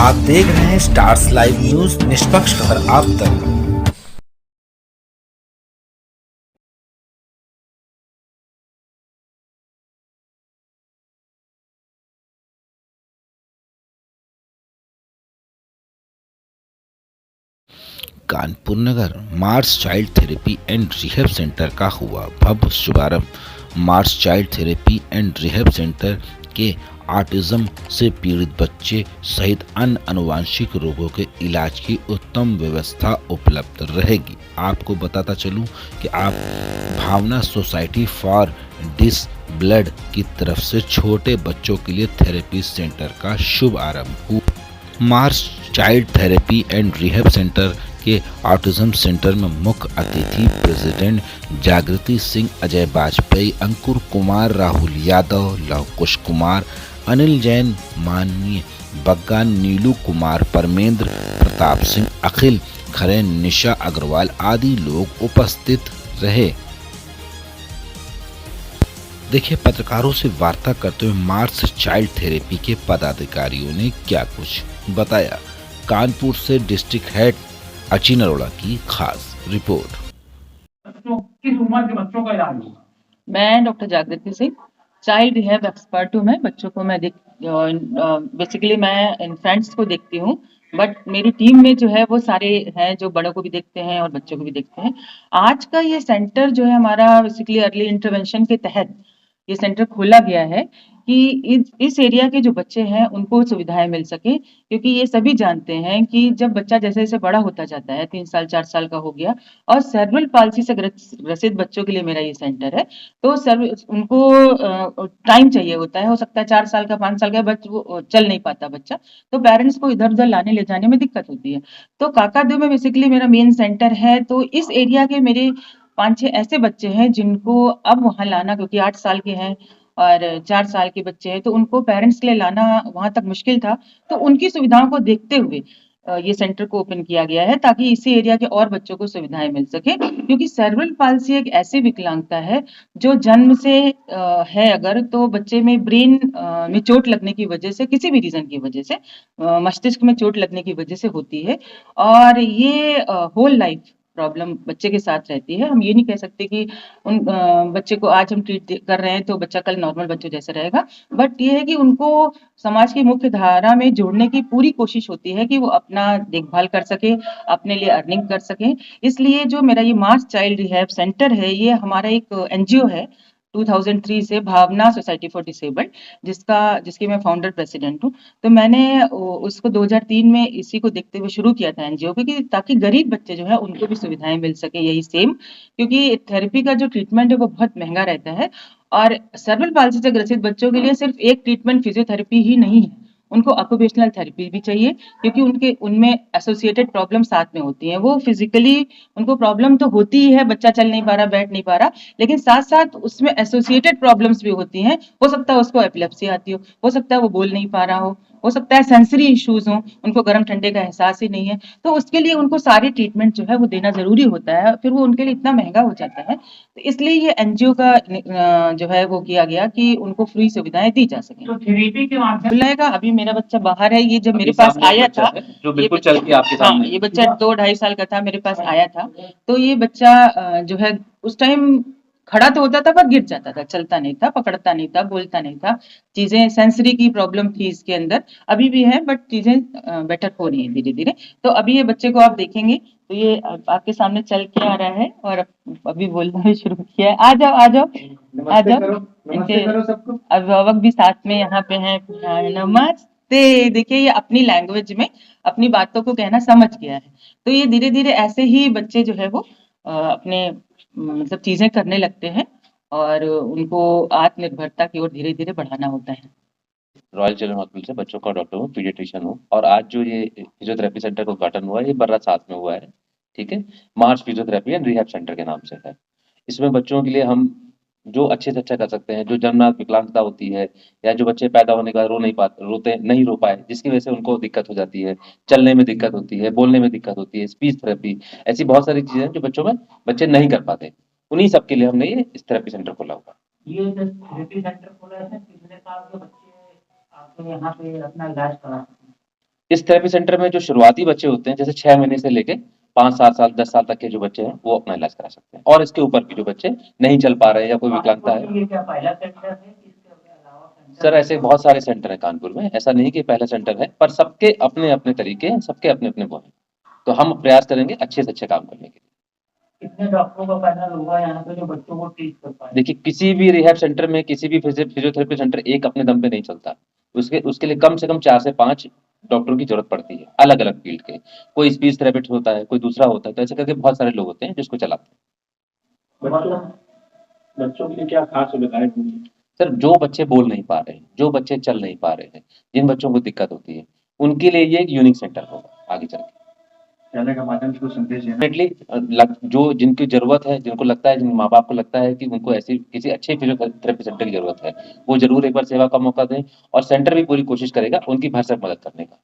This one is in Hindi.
आप देख रहे हैं स्टार्स लाइव न्यूज, निष्पक्ष खबर आप तक। Kanpur Nagar Mars child therapy and rehab centre का हुआ भव्य शुभारंभ। Mars child therapy and rehab centre के ऑटिज्म से पीड़ित बच्चे सहित अन्य आनुवंशिक रोगों के इलाज की उत्तम व्यवस्था उपलब्ध रहेगी। आपको बताता चलूं कि आप भावना सोसाइटी फॉर डिस ब्लड की तरफ से छोटे बच्चों के लिए थेरेपी सेंटर का शुभ आरंभ हुआ। Mars child therapy and rehab centre के ऑटिज्म सेंटर में मुख्य अतिथि प्रेसिडेंट जागृति सिंह, अजय वाजपेयी, अंकुर कुमार, राहुल यादव, लव कुश कुमार, अनिल जैन, माननीय बग्गा, नीलू कुमार, परमेंद्र प्रताप सिंह, अखिल खरे, निशा अग्रवाल आदि लोग उपस्थित रहे। देखिए, पत्रकारों से वार्ता करते हुए मार्स चाइल्ड थेरेपी के पदाधिकारियों ने क्या कुछ बताया। कानपुर से डिस्ट्रिक्ट हेड अचिन अरोड़ा की खास रिपोर्ट। किस उम्र के बच्चों का इलाज होगा? मैं डॉक्टर जागृति सिंह, चाइल्ड रिहैब एक्सपर्ट हूँ। मैं बच्चों को बेसिकली मैं इन्फेंट्स को देखती हूँ, बट मेरी टीम में जो है वो सारे हैं जो बड़ों को भी देखते हैं और बच्चों को भी देखते हैं। आज का ये सेंटर जो है हमारा बेसिकली अर्ली इंटरवेंशन के तहत ये सेंटर खोला गया है कि इस एरिया के जो बच्चे हैं उनको सुविधाएं मिल सके, क्योंकि ये सभी जानते हैं कि जब बच्चा जैसे जैसे बड़ा होता जाता है, 3 साल 4 साल का हो गया और सेरेब्रल पाल्सी से ग्रसित बच्चों के लिए मेरा ये सेंटर है, तो उनको टाइम चाहिए होता है। हो सकता है 4 साल का 5 साल का वो चल नहीं पाता बच्चा, तो पेरेंट्स को इधर उधर लाने ले जाने में दिक्कत होती है। तो काकादू में बेसिकली मेरा मेन सेंटर है। तो इस एरिया के मेरे 5-6 ऐसे बच्चे हैं जिनको अब वहां लाना, क्योंकि 8 साल के हैं और 4 साल के बच्चे हैं, तो उनको पेरेंट्स के लिए लाना वहां तक मुश्किल था। तो उनकी सुविधाओं को देखते हुए ये सेंटर को ओपन किया गया है, ताकि इसी एरिया के और बच्चों को सुविधाएं मिल सके। क्योंकि सेरेब्रल पाल्सी एक ऐसी विकलांगता है जो जन्म से है, अगर तो बच्चे में ब्रेन में चोट लगने की वजह से, किसी भी रीजन की वजह से, मस्तिष्क में चोट लगने की वजह से होती है और ये होल लाइफ प्रॉब्लम बच्चे के साथ रहती है। हम ये नहीं कह सकते कि उन बच्चे को आज हम ट्रीट कर रहे हैं तो बच्चा कल नॉर्मल बच्चों जैसा रहेगा, बट ये है कि उनको समाज की मुख्य धारा में जोड़ने की पूरी कोशिश होती है कि वो अपना देखभाल कर सके, अपने लिए अर्निंग कर सके। इसलिए जो मेरा ये मार्स चाइल्ड रिहैब सेंटर है, ये हमारा एक एनजीओ है 2003 से, भावना सोसाइटी फॉर डिसेबल्ड, जिसकी मैं फाउंडर प्रेसिडेंट हूँ। तो मैंने उसको 2003 में इसी को देखते हुए शुरू किया था एनजीओ को, कि ताकि गरीब बच्चे जो है उनको भी सुविधाएं मिल सके यही सेम, क्योंकि थेरेपी का जो ट्रीटमेंट है वो बहुत महंगा रहता है। और सेरेब्रल पाल्सी से ग्रसित बच्चों के लिए सिर्फ एक ट्रीटमेंट फिजियोथेरेपी ही नहीं है, उनको ऑक्यूपेशनल थेरेपी भी चाहिए, क्योंकि उनमें एसोसिएटेड प्रॉब्लम साथ में होती हैं। वो फिजिकली उनको प्रॉब्लम तो होती ही है, बच्चा चल नहीं पा रहा, बैठ नहीं पा रहा, लेकिन साथ साथ उसमें एसोसिएटेड प्रॉब्लम्स भी होती हैं। हो सकता है उसको एपिलेप्सी आती हो सकता है वो बोल नहीं पा रहा हो सकता है सेंसरी इश्यूज हो, उनको गर्म ठंडे का एहसास ही नहीं है। तो उसके लिए उनको सारी ट्रीटमेंट जो है वो देना जरूरी होता है, फिर वो उनके लिए इतना महंगा हो जाता है। तो इसलिए ये एनजीओ का जो है वो किया गया कि उनको फ्री सुविधाएं दी जा सके। तो थेरेपी के माध्यम बुलाएगा। अभी मेरा बच्चा बाहर है, ये जब मेरे पास आया था, जो बिल्कुल चल के आपके सामने, ये बच्चा 2-2.5 साल का था, मेरे पास आया था। तो ये बच्चा जो है उस टाइम खड़ा तो होता था पर गिर जाता था, चलता नहीं था, पकड़ता नहीं था, बोलता नहीं था। चीजें सेंसरी की प्रॉब्लम थी इसके अंदर, अभी भी है, बट चीजें बेटर हो रही है धीरे धीरे। तो अभी ये बच्चे को आप देखेंगे तो ये आपके सामने चल के आ रहा है और अभी बोलना भी शुरू किया है। आ जाओ आ जाओ आ जाओ। इनके अभिभावक भी साथ में यहाँ पे हैं। नमस्ते। देखिए, ये अपनी लैंग्वेज में अपनी बातों को कहना समझ गया है। तो ये धीरे धीरे ऐसे ही बच्चे जो है वो अपने मतलब चीजें करने लगते हैं और उनको आत्मनिर्भरता की ओर धीरे धीरे बढ़ाना होता है। रॉयल चिल्ड्रन हॉस्पिटल से बच्चों का डॉक्टर हूँ, पीडियाट्रिशियन हूँ और आज जो ये फिजियोथेरेपी सेंटर का उद्घाटन हुआ है, ये बर्रा साथ में हुआ है। ठीक है, मार्च फिजियोथेरेपी एंड रिहैब सेंटर के नाम से है। इसमें बच्चों के लिए हम जो अच्छे से अच्छा कर सकते हैं, जो जन्मजात विकलांगता होती है या जो बच्चे पैदा होने के बाद रोते नहीं रो पाए, जिसकी वजह से उनको दिक्कत हो जाती है, चलने में दिक्कत होती है, बोलने में दिक्कत होती है, स्पीच थेरेपी, ऐसी बहुत सारी चीजें हैं जो बच्चों में बच्चे नहीं कर पाते। उन्हीं सब के लिए हमने ये इस थेरेपी सेंटर खोला हुआ। ये जो थेरेपी सेंटर खोला है, कितने साल के बच्चे आपके यहाँ पे अपना इलाज करा सकते हैं? इस थेरेपी सेंटर में जो शुरुआती बच्चे होते हैं, जैसे 6 महीने से लेके 5, 7 साल, 10 साल तक के जो बच्चे हैं, वो अपना इलाज करा सकते हैं और इसके ऊपर भी जो बच्चे नहीं चल पा रहे हैं या कोई विकलांगता है। ये क्या पहला सेंटर है कि इसके अलावा सेंटर? सर ऐसे बहुत सारे सेंटर हैं कानपुर में, ऐसा नहीं कि पहला सेंटर है, पर सबके अपने-अपने तरीके हैं, सबके अपने-अपने वो हैं। तो हम प्रयास करेंगे अच्छे से अच्छे काम करने के लिए। कितने डॉक्टरों का पैनल होगा यहाँ पे जो बच्चों को ट्रीट कर पाए? देखिए, किसी भी रिहैब सेंटर में, किसी भी फिजियोथेरेपी सेंटर एक अपने दम पे नहीं चलता। उसके लिए कम से कम 4 से 5 डॉक्टरों की ज़रूरत पड़ती है, अलग-अलग फ़ील्ड के। कोई स्पीच थेरेपिस्ट होता है, कोई दूसरा होता है, तो ऐसे करके बहुत सारे लोग होते हैं, जिसको चलाते हैं। बच्चों के लिए क्या खास सुविधाएं होंगी? सर, जो बच्चे बोल नहीं पा रहे हैं, जो बच्चे चल नहीं पा रहे हैं, जिन बच्चों को दिक्कत होती है, उनके लिए ये एक यूनिक सेंटर होगा आगे चल के। कहने का माध्यम को संदेश देना। डेफिनेटली जो जिनकी ज़रूरत है, जिनको लगता है, जिन माँ-बाप को लगता है कि उनको ऐसी किसी अच्छे फिजियोथेरेपी सेंटर की ज़रूरत है, वो ज़रूर एक बार सेवा का मौका दें और सेंटर भी पूरी कोशिश करेगा उनकी भरसक मदद करने का।